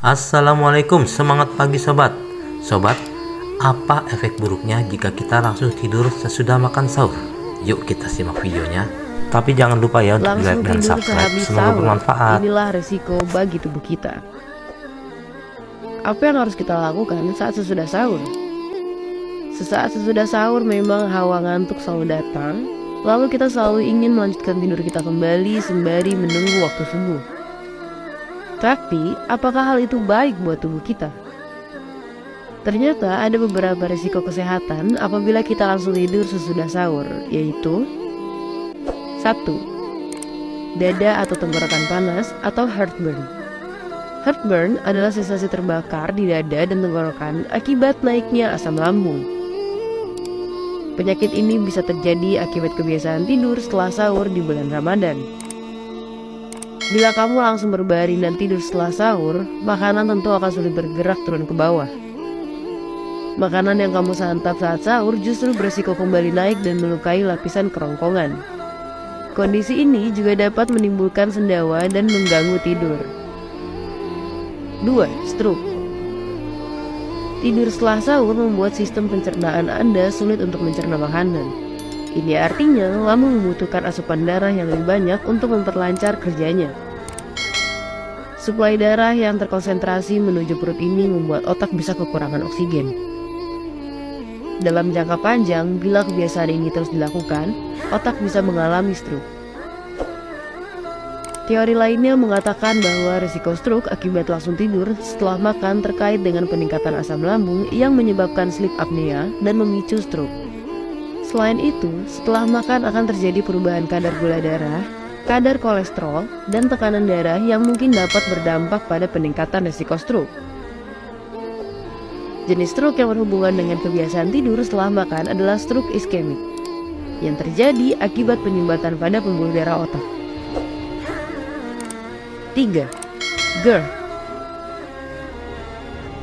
Assalamualaikum, semangat pagi sobat. Sobat, apa efek buruknya jika kita langsung tidur sesudah makan sahur? Yuk kita simak videonya. Tapi jangan lupa ya untuk like dan subscribe. Semoga bermanfaat. Inilah resiko bagi tubuh kita. Apa yang harus kita lakukan saat sesudah sahur? Sesaat sesudah sahur memang hawa ngantuk selalu datang. Lalu kita selalu ingin melanjutkan tidur kita kembali sembari menunggu waktu subuh. Tapi, apakah hal itu baik buat tubuh kita? Ternyata ada beberapa risiko kesehatan apabila kita langsung tidur sesudah sahur, yaitu 1. Dada atau tenggorokan panas atau heartburn. Heartburn adalah sensasi terbakar di dada dan tenggorokan akibat naiknya asam lambung. Penyakit ini bisa terjadi akibat kebiasaan tidur setelah sahur di bulan Ramadan. Bila kamu langsung berbaring dan tidur setelah sahur, makanan tentu akan sulit bergerak turun ke bawah. Makanan yang kamu santap saat sahur justru berisiko kembali naik dan melukai lapisan kerongkongan. Kondisi ini juga dapat menimbulkan sendawa dan mengganggu tidur. 2. Stroke. Tidur setelah sahur membuat sistem pencernaan Anda sulit untuk mencerna makanan. Ini artinya lambung membutuhkan asupan darah yang lebih banyak untuk memperlancar kerjanya. Suplai darah yang terkonsentrasi menuju perut ini membuat otak bisa kekurangan oksigen. Dalam jangka panjang, bila kebiasaan ini terus dilakukan, otak bisa mengalami stroke. Teori lainnya mengatakan bahwa risiko stroke akibat langsung tidur setelah makan terkait dengan peningkatan asam lambung yang menyebabkan sleep apnea dan memicu stroke. Selain itu, setelah makan akan terjadi perubahan kadar gula darah, kadar kolesterol, dan tekanan darah yang mungkin dapat berdampak pada peningkatan risiko stroke. Jenis stroke yang berhubungan dengan kebiasaan tidur setelah makan adalah stroke iskemik, yang terjadi akibat penyumbatan pada pembuluh darah otak. 3. GERD.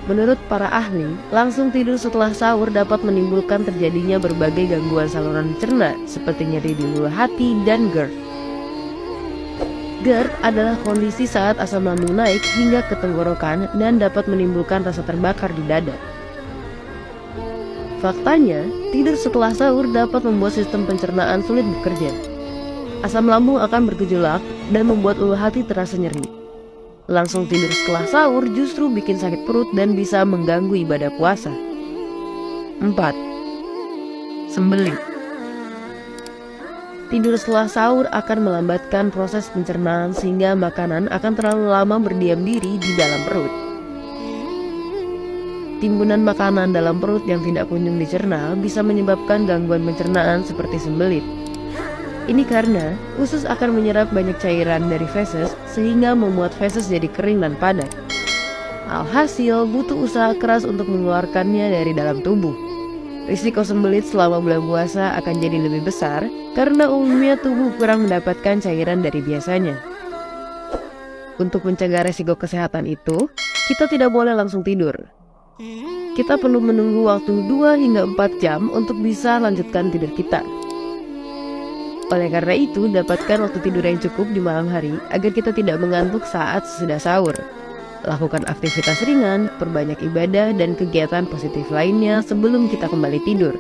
Menurut para ahli, langsung tidur setelah sahur dapat menimbulkan terjadinya berbagai gangguan saluran cerna seperti nyeri di ulu hati dan GERD. GERD adalah kondisi saat asam lambung naik hingga ke tenggorokan dan dapat menimbulkan rasa terbakar di dada. Faktanya, tidur setelah sahur dapat membuat sistem pencernaan sulit bekerja. Asam lambung akan bergejolak dan membuat ulu hati terasa nyeri. Langsung tidur setelah sahur justru bikin sakit perut dan bisa mengganggu ibadah puasa. 4. Sembelit. Tidur setelah sahur akan melambatkan proses pencernaan sehingga makanan akan terlalu lama berdiam diri di dalam perut. Timbunan makanan dalam perut yang tidak kunjung dicerna bisa menyebabkan gangguan pencernaan seperti sembelit. Ini karena usus akan menyerap banyak cairan dari feses sehingga membuat feses jadi kering dan padat. Alhasil butuh usaha keras untuk mengeluarkannya dari dalam tubuh. Risiko sembelit selama bulan puasa akan jadi lebih besar karena umumnya tubuh kurang mendapatkan cairan dari biasanya. Untuk mencegah risiko kesehatan itu, kita tidak boleh langsung tidur. Kita perlu menunggu waktu 2 hingga 4 jam untuk bisa lanjutkan tidur kita. Oleh karena itu, dapatkan waktu tidur yang cukup di malam hari agar kita tidak mengantuk saat sesudah sahur. Lakukan aktivitas ringan, perbanyak ibadah dan kegiatan positif lainnya sebelum kita kembali tidur.